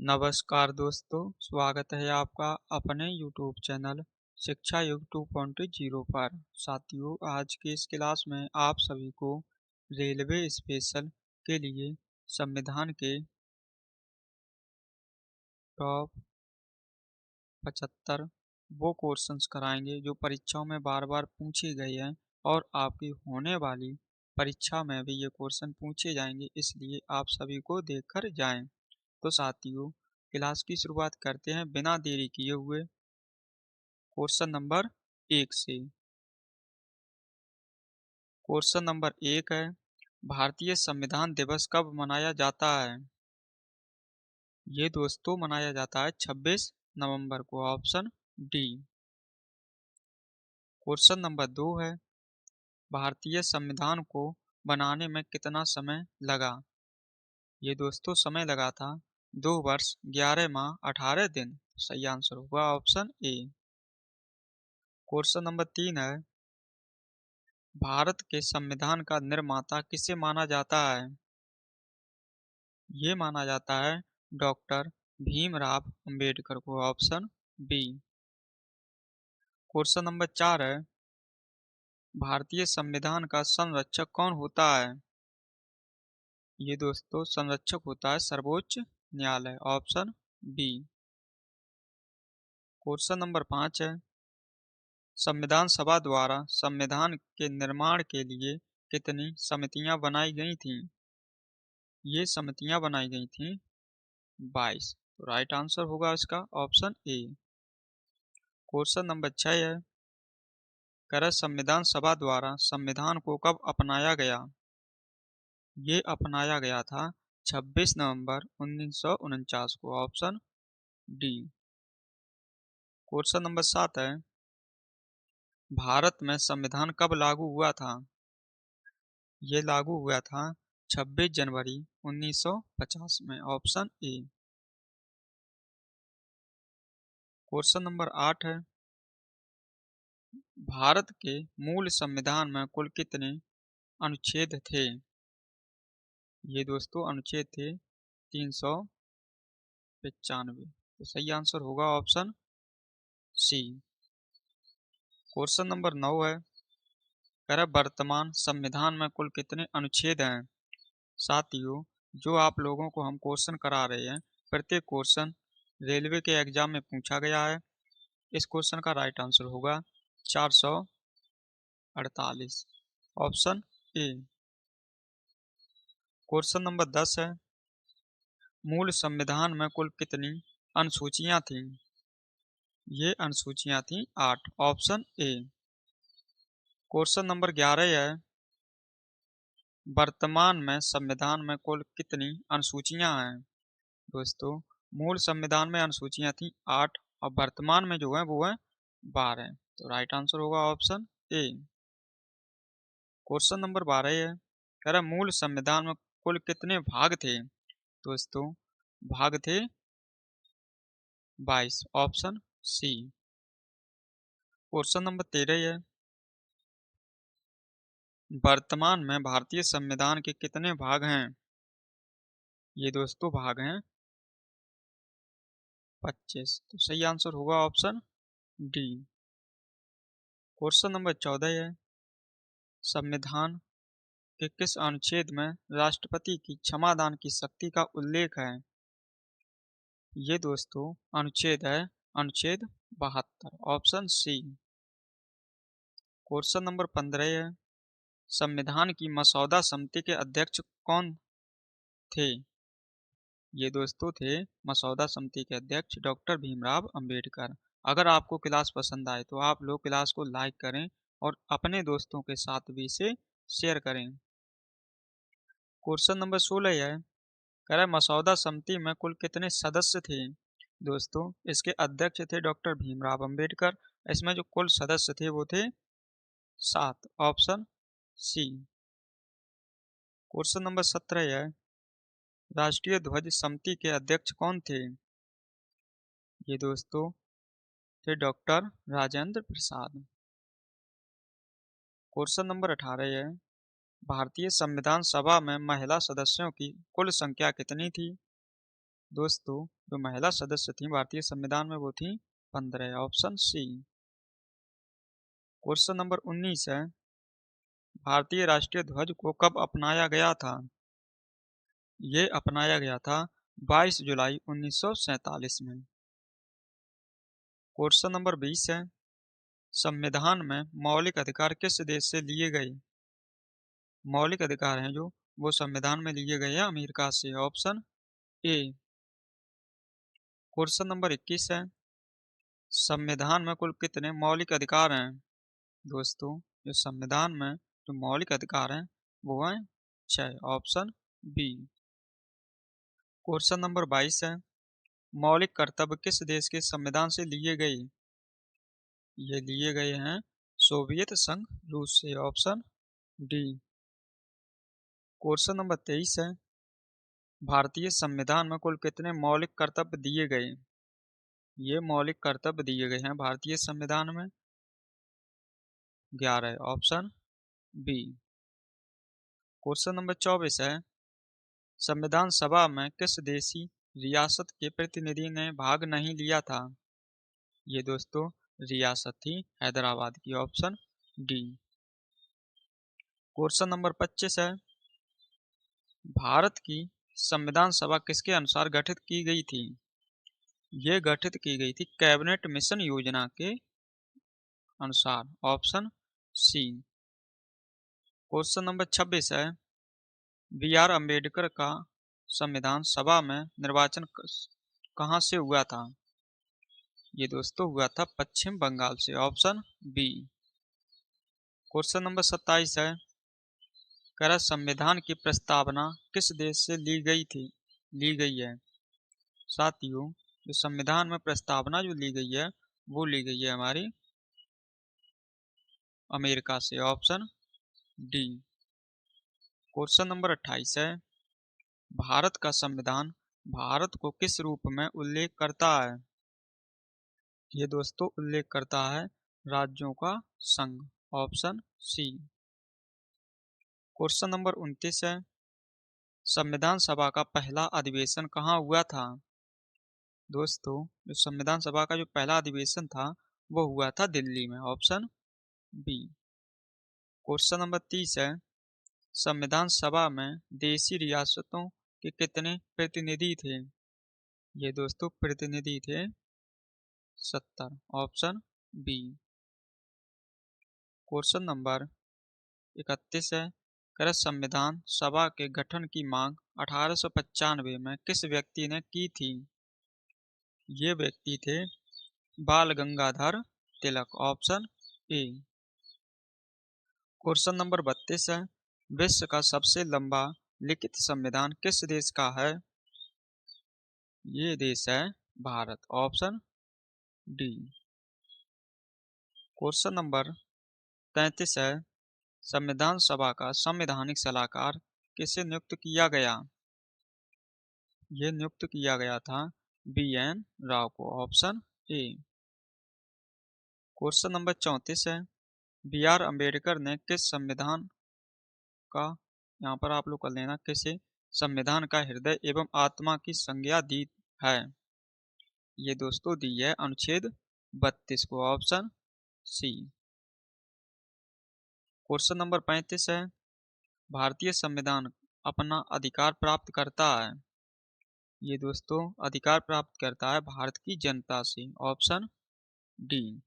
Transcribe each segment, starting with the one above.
नमस्कार दोस्तों, स्वागत है आपका अपने YouTube चैनल शिक्षा युग 2.0 पर। साथियों, आज की इस क्लास में आप सभी को रेलवे स्पेशल के लिए संविधान के टॉप 75 वो क्वेश्चंस कराएंगे जो परीक्षाओं में बार बार पूछे गए हैं और आपकी होने वाली परीक्षा में भी ये क्वेश्चन पूछे जाएंगे, इसलिए आप सभी को देखकर जाएं। तो साथियों, क्लास की शुरुआत करते हैं बिना देरी किए हुए क्वेश्चन नंबर 1 से। क्वेश्चन नंबर 1 है, भारतीय संविधान दिवस कब मनाया जाता है? ये दोस्तों मनाया जाता है 26 नवंबर को, ऑप्शन डी। क्वेश्चन नंबर 2 है, भारतीय संविधान को बनाने में कितना समय लगा? ये दोस्तों समय लगा था 2 वर्ष 11 माह 18 दिन। सही आंसर होगा ऑप्शन ए। क्वेश्चन नंबर 3 है, भारत के संविधान का निर्माता किसे माना जाता है? ये माना जाता है डॉक्टर भीमराव अंबेडकर को, ऑप्शन बी। क्वेश्चन नंबर 4 है, भारतीय संविधान का संरक्षक कौन होता है? ये दोस्तों संरक्षक होता है सर्वोच्च न्यायालय, ऑप्शन बी। क्वेश्चन नंबर 5 है, संविधान सभा द्वारा संविधान के निर्माण के लिए कितनी समितियां बनाई गई थीं? ये समितियां बनाई गई थीं 22। तो राइट आंसर होगा इसका ऑप्शन ए। क्वेश्चन नंबर 6 है, कर संविधान सभा द्वारा संविधान को कब अपनाया गया? ये अपनाया गया था 26 नवंबर 1949 को, ऑप्शन डी। क्वेश्चन नंबर 7 है, भारत में संविधान कब लागू हुआ था? ये लागू हुआ था 26 जनवरी 1950 में, ऑप्शन ए। क्वेश्चन नंबर 8 है, भारत के मूल संविधान में कुल कितने अनुच्छेद थे? ये दोस्तों अनुच्छेद थे 395। तो सही आंसर होगा ऑप्शन सी। क्वेश्चन नंबर 9 है, कह वर्तमान संविधान में कुल कितने अनुच्छेद हैं? साथियों, जो आप लोगों को हम क्वेश्चन करा रहे हैं, प्रत्येक क्वेश्चन रेलवे के एग्जाम में पूछा गया है। इस क्वेश्चन का राइट आंसर होगा 448, ऑप्शन ए। क्वेश्चन नंबर 10 है, मूल संविधान में कुल कितनी अनुसूचियां थीं? ये अनुसूचियां थीं 8, ऑप्शन ए। क्वेश्चन नंबर 11 है, वर्तमान में संविधान में कुल कितनी अनुसूचियां हैं? दोस्तों, मूल संविधान में अनुसूचियां थीं 8 और वर्तमान में जो है वो है 12। तो राइट आंसर होगा ऑप्शन ए। क्वेश्चन नंबर 12 है, कह रहा मूल संविधान में कुल कितने भाग थे? दोस्तों, भाग थे 22, ऑप्शन सी। क्वेश्चन नंबर 13 है, वर्तमान में भारतीय संविधान के कितने भाग हैं? ये दोस्तों भाग हैं 25। तो सही आंसर होगा ऑप्शन डी। क्वेश्चन नंबर 14 है, संविधान के किस अनुच्छेद में राष्ट्रपति की क्षमादान की शक्ति का उल्लेख है? ये दोस्तों अनुच्छेद है अनुच्छेद 72, ऑप्शन सी। क्वेश्चन नंबर 15 है, संविधान की मसौदा समिति के अध्यक्ष कौन थे? ये दोस्तों थे मसौदा समिति के अध्यक्ष डॉक्टर भीमराव अंबेडकर। अगर आपको क्लास पसंद आए तो आप लोग क्लास को लाइक करें और अपने दोस्तों के साथ भी इसे शेयर करें। क्वेश्चन नंबर 16 है, कह रहा है मसौदा समिति में कुल कितने सदस्य थे? दोस्तों, इसके अध्यक्ष थे डॉक्टर भीमराव अंबेडकर। इसमें जो कुल सदस्य थे वो थे 7, ऑप्शन सी। क्वेश्चन नंबर 17 है, राष्ट्रीय ध्वज समिति के अध्यक्ष कौन थे? ये दोस्तों थे doctor Rajendra Prasad. Question number 18 है, भारतीय संविधान सभा में महिला सदस्यों की कुल संख्या कितनी थी? दोस्तों जो महिला सदस्य थी भारतीय संविधान में वो थी 15, ऑप्शन सी। क्वेश्चन नंबर 19 है, भारतीय राष्ट्रीय ध्वज को कब अपनाया गया था? ये अपनाया गया था 22 जुलाई 1947 में। क्वेश्चन नंबर 20 है, संविधान में मौलिक अधिकार किस देश से लिए गए? मौलिक अधिकार हैं जो वो संविधान में लिए गए हैं अमेरिका से, ऑप्शन ए। क्वेश्चन नंबर 21 है, संविधान में कुल कितने मौलिक अधिकार हैं? दोस्तों जो संविधान में जो मौलिक अधिकार हैं वो हैं 6, ऑप्शन बी। क्वेश्चन नंबर 22 है, मौलिक कर्तव्य किस देश के संविधान से लिए गए? ये लिए गए हैं सोवियत संघ रूस से, ऑप्शन डी। क्वेश्चन नंबर 23 है, भारतीय संविधान में कुल कितने मौलिक कर्तव्य दिए गए? ये मौलिक कर्तव्य दिए गए हैं भारतीय संविधान में 11, ऑप्शन बी। क्वेश्चन नंबर 24 है, संविधान सभा में किस देशी रियासत के प्रतिनिधि ने भाग नहीं लिया था? ये दोस्तों रियासत थी हैदराबाद की, ऑप्शन डी। क्वेश्चन नंबर 25 है, भारत की संविधान सभा किसके अनुसार गठित की गई थी? ये गठित की गई थी कैबिनेट मिशन योजना के अनुसार, ऑप्शन सी। क्वेश्चन नंबर 26 है, बी आर अम्बेडकर का संविधान सभा में निर्वाचन कहाँ से हुआ था? ये दोस्तों हुआ था पश्चिम बंगाल से, ऑप्शन बी। क्वेश्चन नंबर 27 है, कर संविधान की प्रस्तावना किस देश से ली गई है? साथियों जो संविधान में प्रस्तावना जो ली गई है वो ली गई है हमारी अमेरिका से, ऑप्शन डी। क्वेश्चन नंबर 28 है, भारत का संविधान भारत को किस रूप में उल्लेख करता है? ये दोस्तों उल्लेख करता है राज्यों का संघ, ऑप्शन सी। क्वेश्चन नंबर 29 है, संविधान सभा का पहला अधिवेशन कहाँ हुआ था? दोस्तों जो संविधान सभा का जो पहला अधिवेशन था वो हुआ था दिल्ली में, ऑप्शन बी। क्वेश्चन नंबर 30 है, संविधान सभा में देशी रियासतों के कितने प्रतिनिधि थे? ये दोस्तों प्रतिनिधि थे 70, ऑप्शन बी। क्वेश्चन नंबर 31 है, कर संविधान सभा के गठन की मांग 1895 में किस व्यक्ति ने की थी? ये व्यक्ति थे बाल Gangadhar Tilak, option A. Question number 32 है, विश्व का सबसे लंबा लिखित संविधान किस देश का है? ये देश है Bharat, option D. Question number 33 है, संविधान सभा का संवैधानिक सलाहकार किसे नियुक्त किया गया? ये नियुक्त किया गया था बी एन राव को, ऑप्शन ए। क्वेश्चन नंबर 34 है, बी आर अम्बेडकर ने किस संविधान का, यहाँ पर आप लोग कर लेना, किसे संविधान का हृदय एवं आत्मा की संज्ञा दी है? ये दोस्तों दी है अनुच्छेद 32 को, ऑप्शन सी। क्वेश्चन नंबर 35 है, भारतीय संविधान अपना अधिकार प्राप्त करता है? ये दोस्तों अधिकार प्राप्त करता है भारत की जनता से, ऑप्शन डी।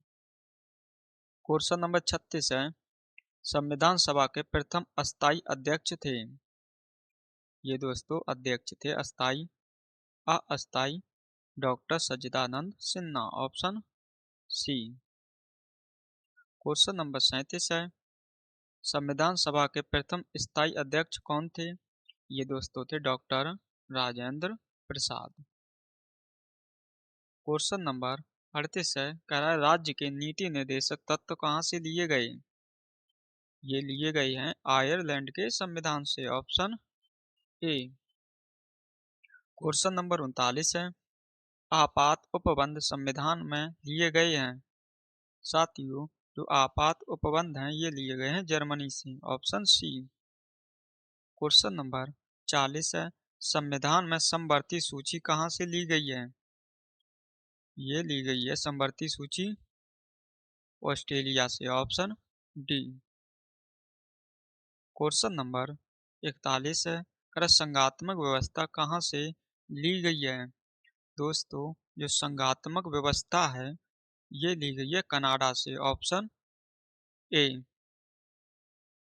क्वेश्चन नंबर 36 है, संविधान सभा के प्रथम अस्थायी अध्यक्ष थे? ये दोस्तों अध्यक्ष थे अस्थायी doctor Sachchidanand Sinha, option C. Question number 37 है, संविधान सभा के प्रथम स्थायी अध्यक्ष कौन थे? ये दोस्तों थे doctor Rajendra Prasad. Question number 38 है, कह रहा है राज्य के नीति निर्देशक तत्व कहाँ से लिए गए? ये लिए गए हैं आयरलैंड के संविधान से, ऑप्शन ए। क्वेश्चन नंबर 39 है, आपात उपबंध संविधान में लिए गए हैं? साथियों जो आपात उपबंध हैं ये लिए गए हैं जर्मनी से, ऑप्शन सी। क्वेश्चन नंबर 40 है, संविधान में समवर्ती सूची कहाँ से ली गई है? ये ली गई है समवर्ती सूची ऑस्ट्रेलिया से, ऑप्शन डी। क्वेश्चन नंबर 41 है, कर संघात्मक व्यवस्था कहाँ से ली गई है? दोस्तों, जो संघात्मक व्यवस्था है ये ली गई है कनाडा से, ऑप्शन ए।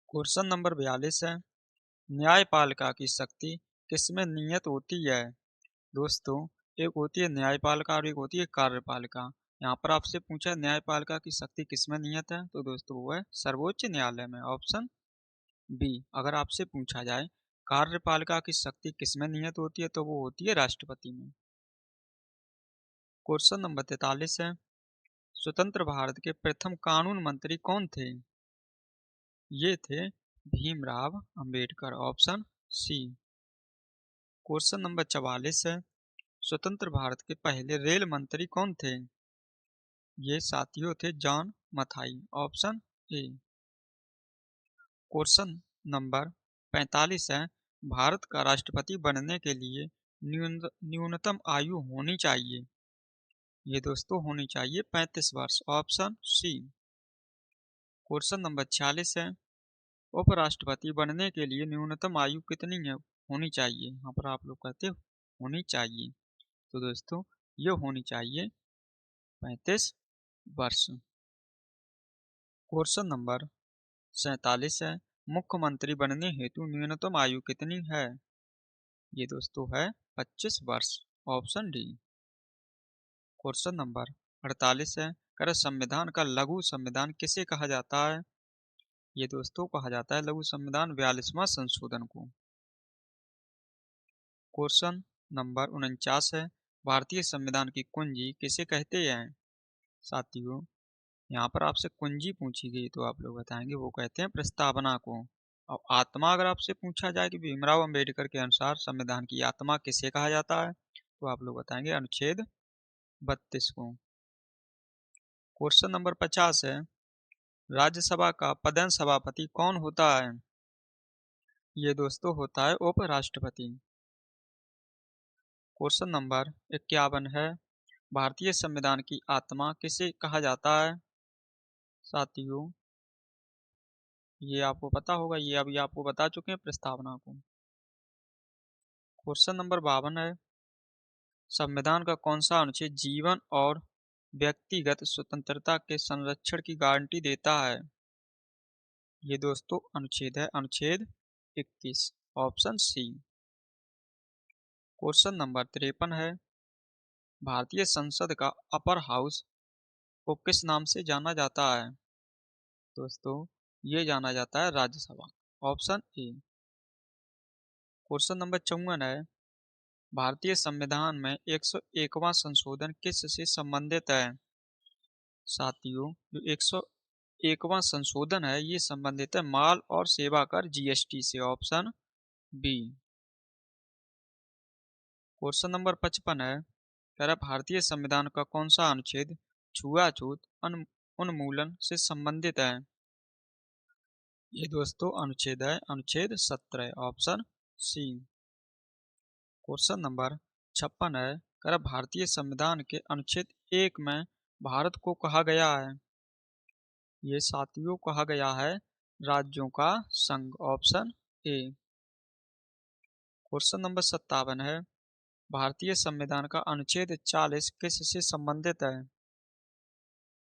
क्वेश्चन नंबर 42 है, न्यायपालिका की शक्ति किसमें नियत होती है? दोस्तों, एक होती है न्यायपालिका और एक होती है कार्यपालिका। यहाँ पर आपसे पूछा है न्यायपालिका की शक्ति किसमें नियत है, तो दोस्तों वो है सर्वोच्च न्यायालय में, ऑप्शन बी। अगर आपसे पूछा जाए कार्यपालिका की शक्ति किसमें नियत होती है, तो वो होती है राष्ट्रपति में। क्वेश्चन नंबर 43 है, स्वतंत्र भारत के प्रथम कानून मंत्री कौन थे? ये थे Bhimrao Ambedkar, option C. Question number 44 है, स्वतंत्र भारत के पहले रेल मंत्री कौन थे? ये साथियों थे John Mathai, option A. Question number 45 है, भारत का राष्ट्रपति बनने के लिए न्यूनतम आयु होनी चाहिए? ये दोस्तों होनी चाहिए 35 वर्ष, ऑप्शन सी। क्वेश्चन नंबर 46 है, उपराष्ट्रपति बनने के लिए न्यूनतम आयु कितनी है होनी चाहिए? यहाँ पर आप लोग कहते हो होनी चाहिए, तो दोस्तों ये होनी चाहिए 35 वर्ष। क्वेश्चन नंबर 47 है, मुख्यमंत्री बनने हेतु न्यूनतम आयु कितनी है? ये दोस्तों है 25 वर्ष, ऑप्शन डी। क्वेश्चन नंबर 48 है, कर संविधान का लघु संविधान किसे कहा जाता है? ये दोस्तों कहा जाता है लघु संविधान 42वां संशोधन को। क्वेश्चन नंबर 49 है, भारतीय संविधान की कुंजी किसे कहते हैं? साथियों, यहाँ पर आपसे कुंजी पूछी गई तो आप लोग बताएंगे वो कहते हैं प्रस्तावना को। और आत्मा अगर आपसे पूछा जाए कि भीमराव अंबेडकर के अनुसार संविधान की आत्मा किसे कहा जाता है, तो आप लोग बताएंगे अनुच्छेद 32 को। क्वेश्चन नंबर 50 है, राज्यसभा का पदेन सभापति कौन होता है? ये दोस्तों होता है उपराष्ट्रपति। क्वेश्चन नंबर 51 है, भारतीय संविधान की आत्मा किसे कहा जाता है? साथियों, ये आपको पता होगा, ये अभी आपको बता चुके हैं प्रस्तावना को। क्वेश्चन नंबर 52 है, संविधान का कौन सा अनुच्छेद जीवन और व्यक्तिगत स्वतंत्रता के संरक्षण की गारंटी देता है? ये दोस्तों अनुच्छेद है अनुच्छेद 21, ऑप्शन सी। क्वेश्चन नंबर 53 है, भारतीय संसद का अपर हाउस को किस नाम से जाना जाता है? दोस्तों ये जाना जाता है Rajya Sabha, option A. Question number 54 है, भारतीय संविधान में 101वां संशोधन किस से संबंधित है? साथियों, जो 101वां संशोधन है ये संबंधित है माल और सेवा कर जीएसटी से, ऑप्शन बी। क्वेश्चन नंबर 55 है, कह रहा भारतीय संविधान का कौन सा अनुच्छेद छुआछूत उन्मूलन से संबंधित है? ये दोस्तों अनुच्छेद है अनुच्छेद 17, ऑप्शन सी। क्वेश्चन नंबर 56 है, कर भारतीय संविधान के अनुच्छेद 1 में भारत को कहा गया है? ये साथियों कहा गया है राज्यों का संघ, ऑप्शन ए। क्वेश्चन नंबर 57 है, भारतीय संविधान का अनुच्छेद 40 किस से संबंधित है?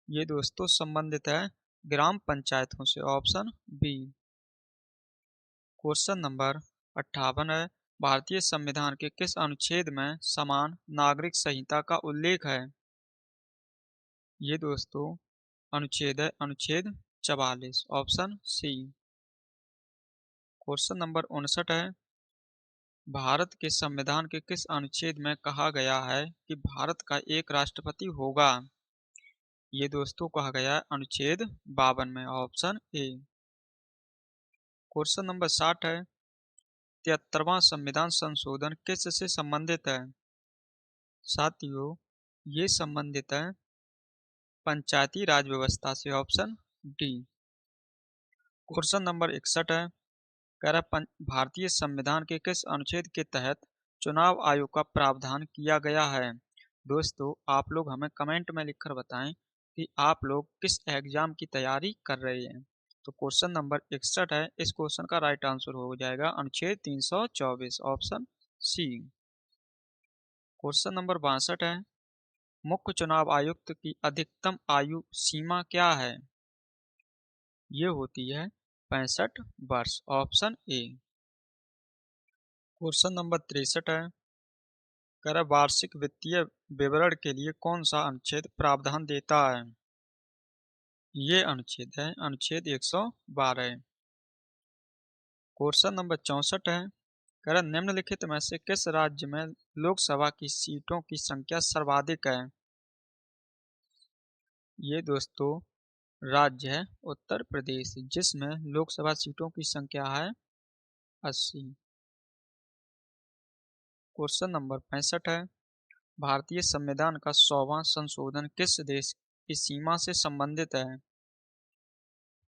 ये दोस्तों संबंधित है ग्राम पंचायतों से, ऑप्शन बी। क्वेश्चन नंबर 58 है, भारतीय संविधान के किस अनुच्छेद में समान नागरिक संहिता का उल्लेख है? ये दोस्तों अनुच्छेद है अनुच्छेद 44, ऑप्शन सी। क्वेश्चन नंबर 59 है, भारत के संविधान के किस अनुच्छेद में कहा गया है कि भारत का एक राष्ट्रपति होगा? ये दोस्तों कहा गया है अनुच्छेद 52 में, ऑप्शन ए। क्वेश्चन नंबर 60 है, 73वां संविधान संशोधन किस से संबंधित है? साथियों ये संबंधित है पंचायती राज व्यवस्था से, ऑप्शन डी। क्वेश्चन नंबर 61 है, कह रहा भारतीय संविधान के किस अनुच्छेद के तहत चुनाव आयोग का प्रावधान किया गया है? दोस्तों, आप लोग हमें कमेंट में लिखकर बताएं कि आप लोग किस एग्जाम की तैयारी कर रहे हैं। तो क्वेश्चन नंबर 61 है, इस क्वेश्चन का राइट आंसर हो जाएगा अनुच्छेद 324 ऑप्शन सी। क्वेश्चन नंबर 62 है, मुख्य चुनाव आयुक्त की अधिकतम आयु सीमा क्या है? ये होती है 65 वर्ष ऑप्शन ए। क्वेश्चन नंबर 63 है, कर वार्षिक वित्तीय विवरण के लिए कौन सा अनुच्छेद प्रावधान देता है? ये अनुच्छेद है अनुच्छेद 112। क्वेश्चन नंबर 64 है, कर निम्नलिखित में से किस राज्य में लोकसभा की सीटों की संख्या सर्वाधिक है? ये दोस्तों राज्य है उत्तर प्रदेश, जिसमें लोकसभा सीटों की संख्या है 80। क्वेश्चन नंबर 65 है, भारतीय संविधान का 100वां संशोधन किस देश की सीमा से संबंधित है?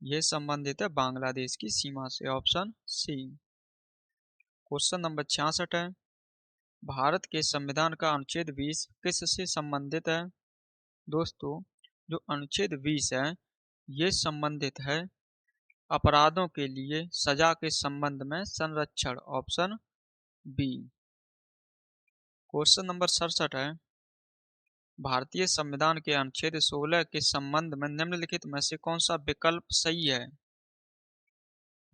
ये संबंधित है बांग्लादेश की सीमा से ऑप्शन सी। क्वेश्चन नंबर 66 है, भारत के संविधान का अनुच्छेद 20 किस से संबंधित है? दोस्तों, जो अनुच्छेद 20 है ये संबंधित है अपराधों के लिए सजा के संबंध में संरक्षण ऑप्शन बी। क्वेश्चन नंबर 67 है, भारतीय संविधान के अनुच्छेद 16 के संबंध में निम्नलिखित में से कौन सा विकल्प सही है?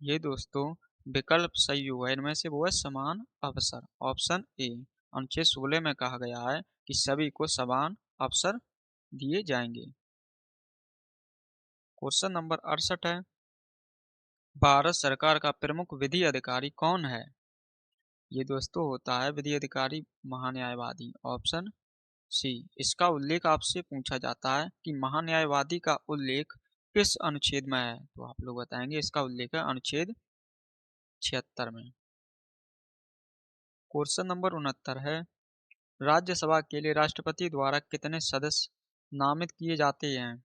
ये दोस्तों विकल्प सही हुआ है, इनमें से वो है समान अवसर ऑप्शन ए। अनुच्छेद 16 में कहा गया है कि सभी को समान अवसर दिए जाएंगे। क्वेश्चन नंबर 68 है, भारत सरकार का प्रमुख विधि अधिकारी कौन है? ये दोस्तों होता है विधि अधिकारी महान्यायवादी ऑप्शन सी। इसका उल्लेख आपसे पूछा जाता है कि महान्यायवादी का उल्लेख किस अनुच्छेद में है, तो आप लोग बताएंगे इसका उल्लेख है अनुच्छेद 76 में। क्वेश्चन नंबर 69 है, राज्यसभा के लिए राष्ट्रपति द्वारा कितने सदस्य नामित किए जाते हैं?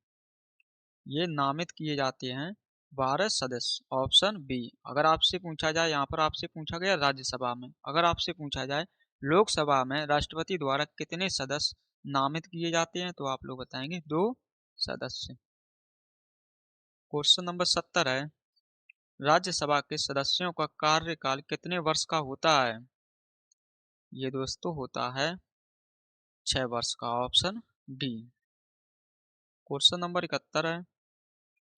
ये नामित किए जाते हैं 12 सदस्य ऑप्शन बी। अगर आपसे पूछा जाए, यहाँ पर आपसे पूछा गया राज्यसभा में, अगर आपसे पूछा जाए लोकसभा में राष्ट्रपति द्वारा कितने सदस्य नामित किए जाते हैं, तो आप लोग बताएंगे 2 सदस्य। क्वेश्चन नंबर 70 है, राज्यसभा के सदस्यों का कार्यकाल कितने वर्ष का होता है? ये दोस्तों होता है 6 वर्ष का ऑप्शन डी। क्वेश्चन नंबर 71 है,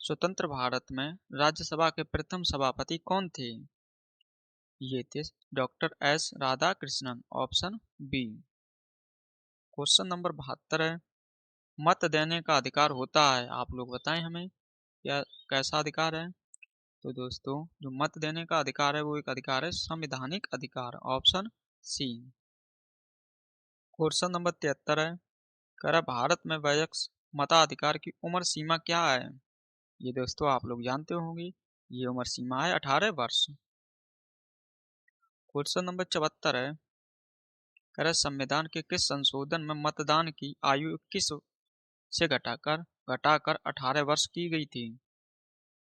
स्वतंत्र भारत में राज्यसभा के प्रथम सभापति कौन थे? ये थे doctor S Radhakrishnan option B. Question number 72 है, मत देने का अधिकार होता है, आप लोग बताएं हमें क्या कैसा अधिकार है? तो दोस्तों जो मत देने का अधिकार है वो एक अधिकार है संवैधानिक अधिकार ऑप्शन सी। क्वेश्चन नंबर 73 है, कह भारत में वयस्क मताधिकार की उम्र सीमा क्या है? ये दोस्तों आप लोग जानते होंगे, ये उम्र सीमा है 18 वर्ष। क्वेश्चन नंबर 74 है, कह संविधान के किस संशोधन में मतदान की आयु 21 से घटाकर 18 वर्ष की गई थी?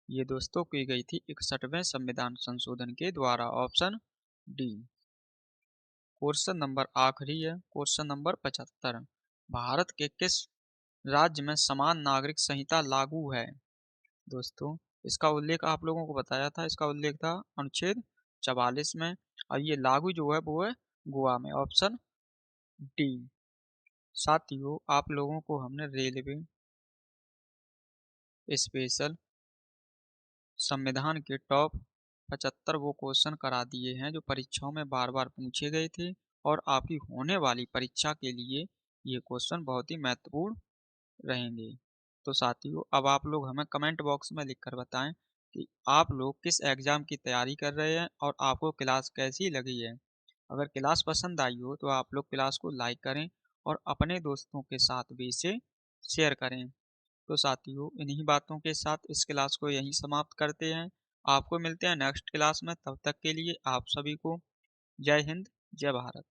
ये दोस्तों की गई थी 61वें संविधान संशोधन के द्वारा ऑप्शन डी। क्वेश्चन नंबर आखिरी है, क्वेश्चन नंबर 75, भारत के किस राज्य में समान नागरिक संहिता लागू है? दोस्तों इसका उल्लेख आप लोगों को बताया था, इसका उल्लेख था अनुच्छेद 44 में, और ये लागू जो है वो है गोवा में ऑप्शन डी। साथियों, आप लोगों को हमने रेलवे स्पेशल संविधान के टॉप 75 वो क्वेश्चन करा दिए हैं जो परीक्षाओं में बार बार पूछे गए थे, और आपकी होने वाली परीक्षा के लिए ये क्वेश्चन बहुत ही महत्वपूर्ण रहेंगे। तो साथियों, अब आप लोग हमें कमेंट बॉक्स में लिखकर बताएं कि आप लोग किस एग्ज़ाम की तैयारी कर रहे हैं और आपको क्लास कैसी लगी है। अगर क्लास पसंद आई हो तो आप लोग क्लास को लाइक करें और अपने दोस्तों के साथ भी इसे शेयर करें। तो साथियों, इन्हीं बातों के साथ इस क्लास को यहीं समाप्त करते हैं। आपको मिलते हैं नेक्स्ट क्लास में, तब तक के लिए आप सभी को जय हिंद, जय भारत।